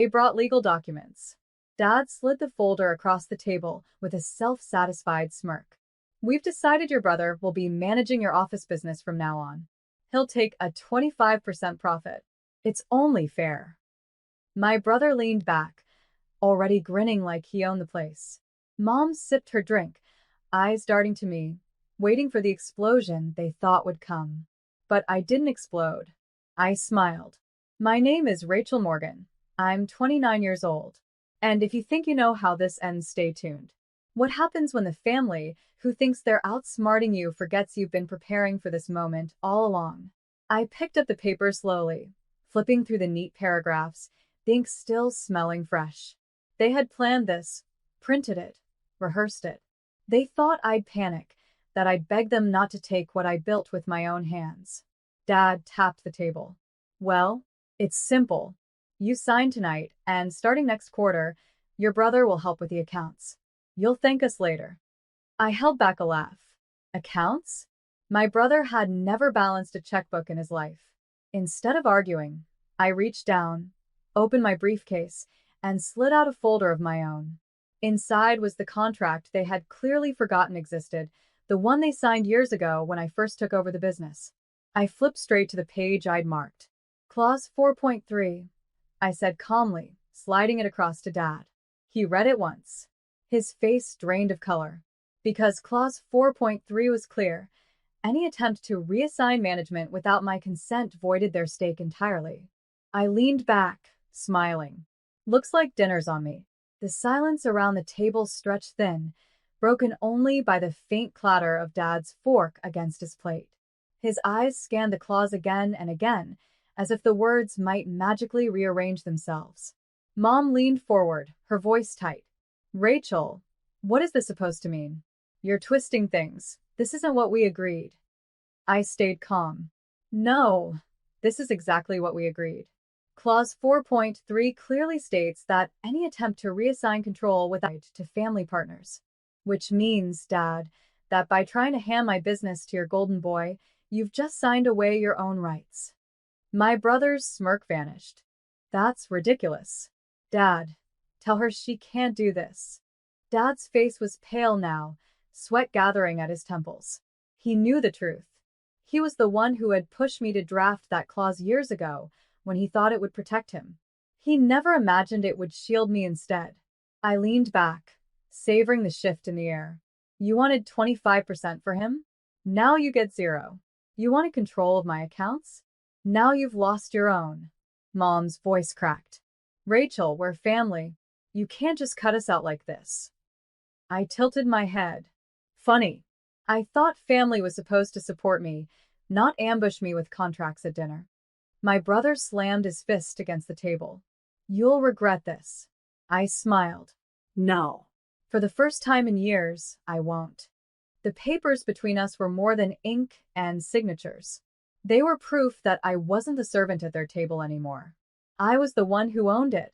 They brought legal documents. Dad slid the folder across the table with a self-satisfied smirk. We've decided your brother will be managing your office business from now on. He'll take a 25% profit. It's only fair. My brother leaned back, already grinning like he owned the place. Mom sipped her drink, eyes darting to me, waiting for the explosion they thought would come. But I didn't explode. I smiled. My name is Rachel Morgan. I'm 29 years old. And if you think you know how this ends, stay tuned. What happens when the family, who thinks they're outsmarting you, forgets you've been preparing for this moment all along? I picked up the paper slowly, flipping through the neat paragraphs, the ink still smelling fresh. They had planned this, printed it, rehearsed it. They thought I'd panic, that I'd beg them not to take what I built with my own hands. Dad tapped the table. Well, it's simple. You sign tonight, and starting next quarter, your brother will help with the accounts. You'll thank us later. I held back a laugh. Accounts? My brother had never balanced a checkbook in his life. Instead of arguing, I reached down, opened my briefcase, and slid out a folder of my own. Inside was the contract they had clearly forgotten existed, the one they signed years ago when I first took over the business. I flipped straight to the page I'd marked. Clause 4.3, I said calmly, sliding it across to Dad. He read it once. His face drained of color. Because Clause 4.3 was clear, any attempt to reassign management without my consent voided their stake entirely. I leaned back, smiling. Looks like dinner's on me. The silence around the table stretched thin, broken only by the faint clatter of Dad's fork against his plate. His eyes scanned the clause again and again, as if the words might magically rearrange themselves. Mom leaned forward, her voice tight. Rachel, what is this supposed to mean? You're twisting things. This isn't what we agreed. I stayed calm. No, this is exactly what we agreed. Clause 4.3 clearly states that any attempt to reassign control without to family partners. Which means, Dad, that by trying to hand my business to your golden boy, you've just signed away your own rights. My brother's smirk vanished. That's ridiculous. Dad, tell her she can't do this. Dad's face was pale now, sweat gathering at his temples. He knew the truth. He was the one who had pushed me to draft that clause years ago when he thought it would protect him. He never imagined it would shield me instead. I leaned back, savoring the shift in the air. You wanted 25% for him? Now you get 0. You wanted control of my accounts? Now you've lost your own. Mom's voice cracked. Rachel, we're family. You can't just cut us out like this. I tilted my head. Funny. I thought family was supposed to support me, not ambush me with contracts at dinner. My brother slammed his fist against the table. You'll regret this. I smiled. No. For the first time in years, I won't. The papers between us were more than ink and signatures. They were proof that I wasn't the servant at their table anymore. I was the one who owned it.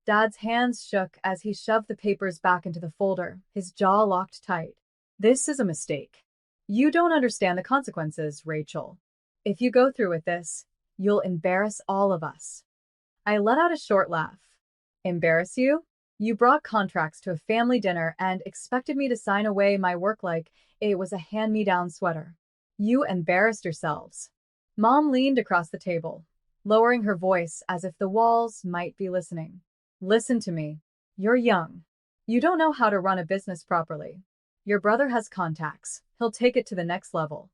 Dad's hands shook as he shoved the papers back into the folder, his jaw locked tight. This is a mistake. You don't understand the consequences, Rachel. If you go through with this, you'll embarrass all of us. I let out a short laugh. Embarrass you? You brought contracts to a family dinner and expected me to sign away my work like it was a hand-me-down sweater. You embarrassed yourselves. Mom leaned across the table, lowering her voice as if the walls might be listening. Listen to me. You're young. You don't know how to run a business properly. Your brother has contacts. He'll take it to the next level.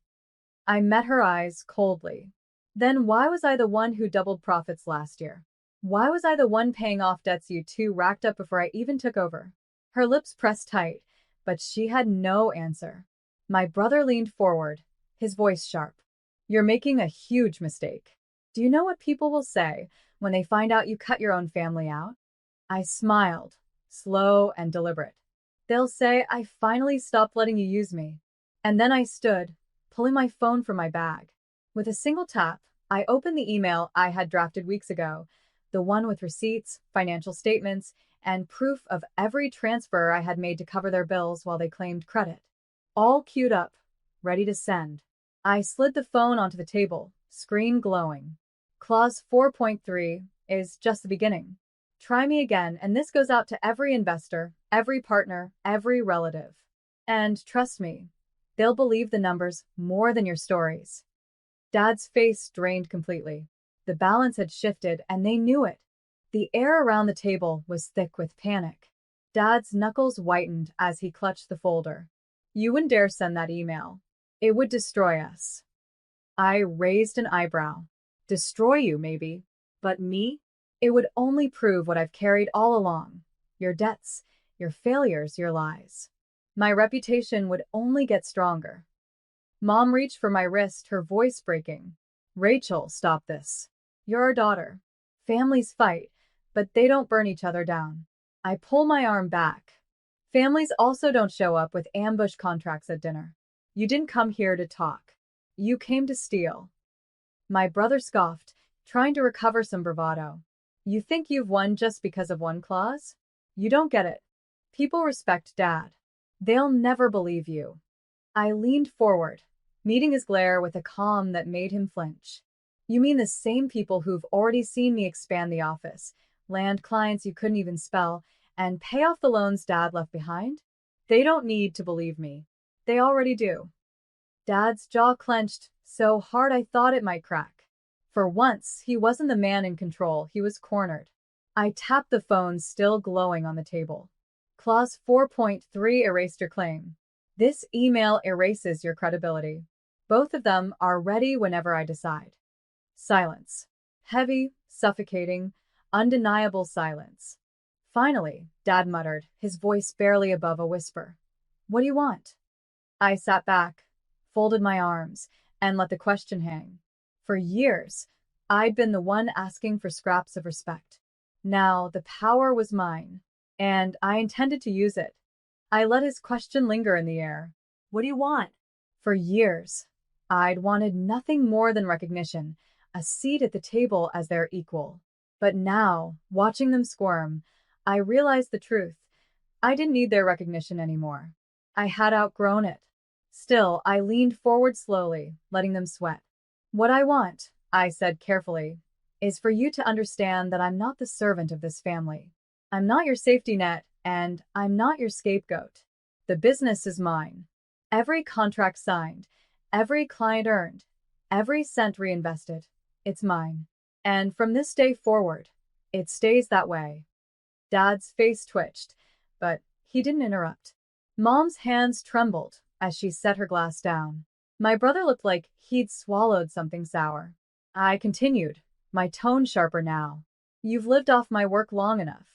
I met her eyes coldly. Then why was I the one who doubled profits last year? Why was I the one paying off debts you two racked up before I even took over? Her lips pressed tight, but she had no answer. My brother leaned forward, his voice sharp. You're making a huge mistake. Do you know what people will say when they find out you cut your own family out? I smiled, slow and deliberate. They'll say I finally stopped letting you use me. And then I stood, pulling my phone from my bag. With a single tap, I opened the email I had drafted weeks ago, the one with receipts, financial statements, and proof of every transfer I had made to cover their bills while they claimed credit. All queued up, ready to send. I slid the phone onto the table, screen glowing. Clause 4.3 is just the beginning. Try me again, and this goes out to every investor, every partner, every relative. And trust me, they'll believe the numbers more than your stories. Dad's face drained completely. The balance had shifted, and they knew it. The air around the table was thick with panic. Dad's knuckles whitened as he clutched the folder. You wouldn't dare send that email. It would destroy us. I raised an eyebrow. Destroy you, maybe. But me? It would only prove what I've carried all along. Your debts, your failures, your lies. My reputation would only get stronger. Mom reached for my wrist, her voice breaking. Rachel, stop this. You're our daughter. Families fight, but they don't burn each other down. I pull my arm back. Families also don't show up with ambush contracts at dinner. You didn't come here to talk. You came to steal. My brother scoffed, trying to recover some bravado. You think you've won just because of one clause? You don't get it. People respect Dad. They'll never believe you. I leaned forward, meeting his glare with a calm that made him flinch. You mean the same people who've already seen me expand the office, land clients you couldn't even spell, and pay off the loans Dad left behind? They don't need to believe me. They already do. Dad's jaw clenched so hard I thought it might crack. For once, he wasn't the man in control, he was cornered. I tapped the phone still glowing on the table. Clause 4.3 erased your claim. This email erases your credibility. Both of them are ready whenever I decide. Silence. Heavy, suffocating, undeniable silence. Finally, Dad muttered, his voice barely above a whisper. What do you want? I sat back, folded my arms, and let the question hang. For years, I'd been the one asking for scraps of respect. Now the power was mine, and I intended to use it. I let his question linger in the air. What do you want? For years, I'd wanted nothing more than recognition, a seat at the table as their equal. But now, watching them squirm, I realized the truth. I didn't need their recognition anymore. I had outgrown it. Still, I leaned forward slowly, letting them sweat. What I want, I said carefully, is for you to understand that I'm not the servant of this family. I'm not your safety net, and I'm not your scapegoat. The business is mine. Every contract signed, every client earned, every cent reinvested, it's mine. And from this day forward, it stays that way. Dad's face twitched, but he didn't interrupt. Mom's hands trembled as she set her glass down. My brother looked like he'd swallowed something sour. I continued, my tone sharper now. You've lived off my work long enough.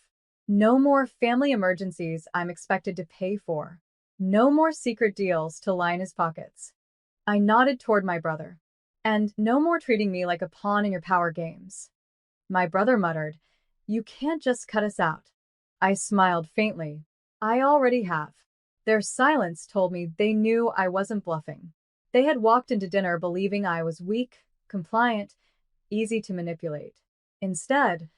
No more family emergencies I'm expected to pay for. No more secret deals to line his pockets. I nodded toward my brother. And no more treating me like a pawn in your power games. My brother muttered, You can't just cut us out. I smiled faintly. I already have. Their silence told me they knew I wasn't bluffing. They had walked into dinner believing I was weak, compliant, easy to manipulate. Instead,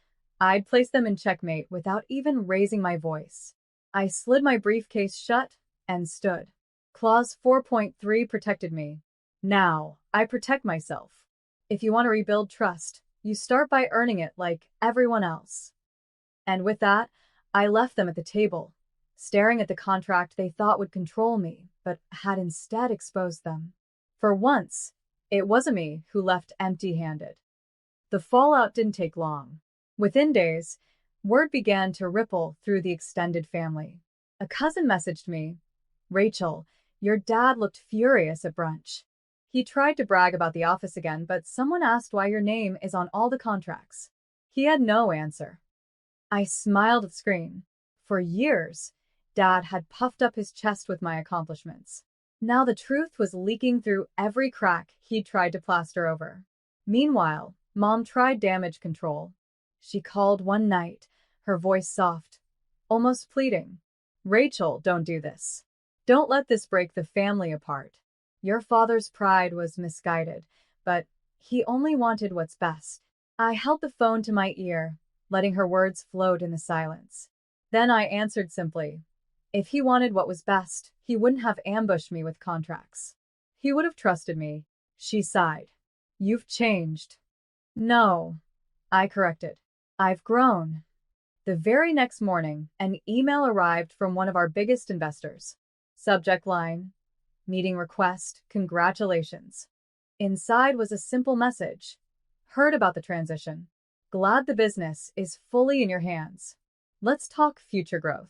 I'd placed them in checkmate without even raising my voice. I slid my briefcase shut and stood. Clause 4.3 protected me. Now, I protect myself. If you want to rebuild trust, you start by earning it like everyone else. And with that, I left them at the table, staring at the contract they thought would control me, but had instead exposed them. For once, it wasn't me who left empty-handed. The fallout didn't take long. Within days, word began to ripple through the extended family. A cousin messaged me, Rachel, your dad looked furious at brunch. He tried to brag about the office again, but someone asked why your name is on all the contracts. He had no answer. I smiled at the screen. For years, Dad had puffed up his chest with my accomplishments. Now the truth was leaking through every crack he'd tried to plaster over. Meanwhile, Mom tried damage control. She called one night, her voice soft, almost pleading. Rachel, don't do this. Don't let this break the family apart. Your father's pride was misguided, but he only wanted what's best. I held the phone to my ear, letting her words float in the silence. Then I answered simply. If he wanted what was best, he wouldn't have ambushed me with contracts. He would have trusted me. She sighed. You've changed. No, I corrected. I've grown. The very next morning, an email arrived from one of our biggest investors. Subject line, meeting request, congratulations. Inside was a simple message. Heard about the transition. Glad the business is fully in your hands. Let's talk future growth.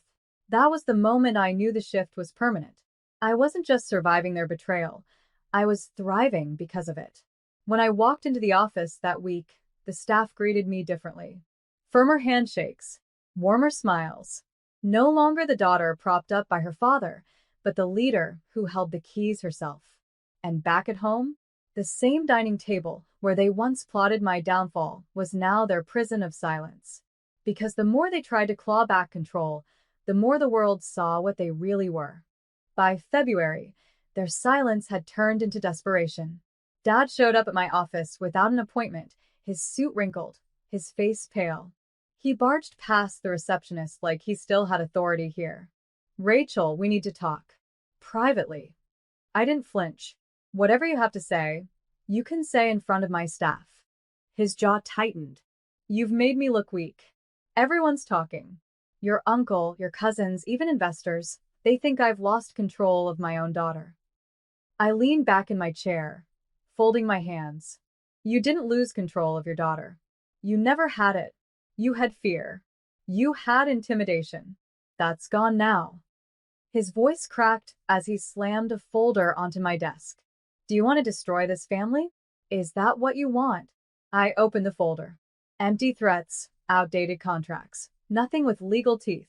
That was the moment I knew the shift was permanent. I wasn't just surviving their betrayal, I was thriving because of it. When I walked into the office that week, the staff greeted me differently. Firmer handshakes, warmer smiles. No longer the daughter propped up by her father, but the leader who held the keys herself. And back at home, the same dining table where they once plotted my downfall was now their prison of silence. Because the more they tried to claw back control, the more the world saw what they really were. By February, their silence had turned into desperation. Dad showed up at my office without an appointment, his suit wrinkled, his face pale. He barged past the receptionist like he still had authority here. Rachel, we need to talk. Privately. I didn't flinch. Whatever you have to say, you can say in front of my staff. His jaw tightened. You've made me look weak. Everyone's talking. Your uncle, your cousins, even investors, they think I've lost control of my own daughter. I leaned back in my chair, folding my hands. You didn't lose control of your daughter. You never had it. You had fear. You had intimidation. That's gone now. His voice cracked as he slammed a folder onto my desk. Do you want to destroy this family? Is that what you want? I opened the folder. Empty threats, outdated contracts, nothing with legal teeth.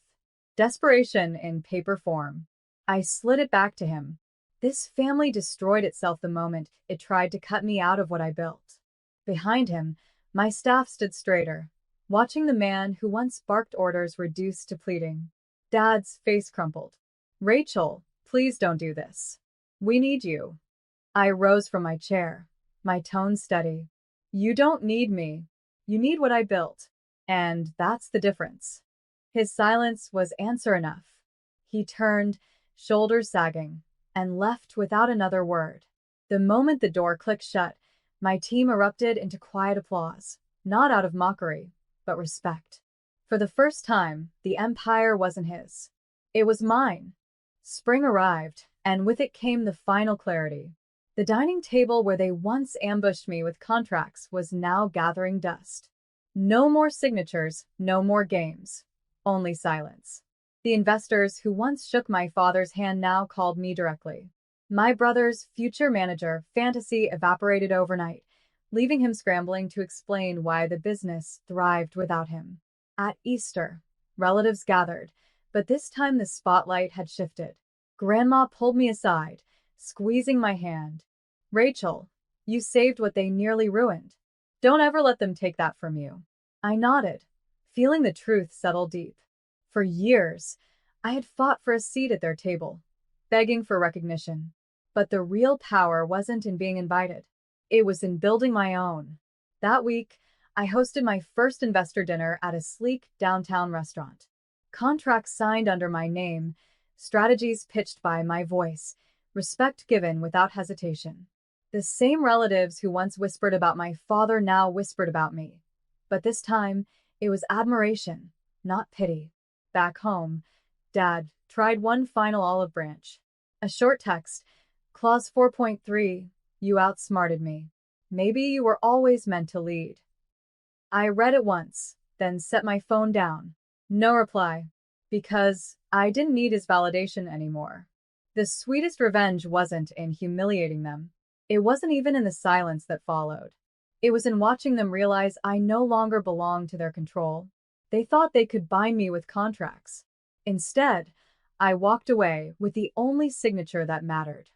Desperation in paper form. I slid it back to him. This family destroyed itself the moment it tried to cut me out of what I built. Behind him, my staff stood straighter, watching the man who once barked orders reduced to pleading. Dad's face crumpled. Rachel, please don't do this. We need you. I rose from my chair, my tone steady. You don't need me. You need what I built. And that's the difference. His silence was answer enough. He turned, shoulders sagging, and left without another word. The moment the door clicked shut, my team erupted into quiet applause, not out of mockery, but respect. For the first time, the empire wasn't his. It was mine. Spring arrived, and with it came the final clarity. The dining table where they once ambushed me with contracts was now gathering dust. No more signatures, no more games. Only silence. The investors who once shook my father's hand now called me directly. My brother's future manager fantasy evaporated overnight, leaving him scrambling to explain why the business thrived without him. At Easter, relatives gathered, but this time the spotlight had shifted. Grandma pulled me aside, squeezing my hand. Rachel, you saved what they nearly ruined. Don't ever let them take that from you. I nodded, feeling the truth settle deep. For years, I had fought for a seat at their table, begging for recognition. But the real power wasn't in being invited. It was in building my own. That week, I hosted my first investor dinner at a sleek downtown restaurant. Contracts signed under my name, strategies pitched by my voice, respect given without hesitation. The same relatives who once whispered about my father now whispered about me. But this time, it was admiration, not pity. Back home, Dad tried one final olive branch. A short text, Clause 4.3, you outsmarted me. Maybe you were always meant to lead. I read it once, then set my phone down. No reply. Because I didn't need his validation anymore. The sweetest revenge wasn't in humiliating them. It wasn't even in the silence that followed. It was in watching them realize I no longer belonged to their control. They thought they could bind me with contracts. Instead, I walked away with the only signature that mattered.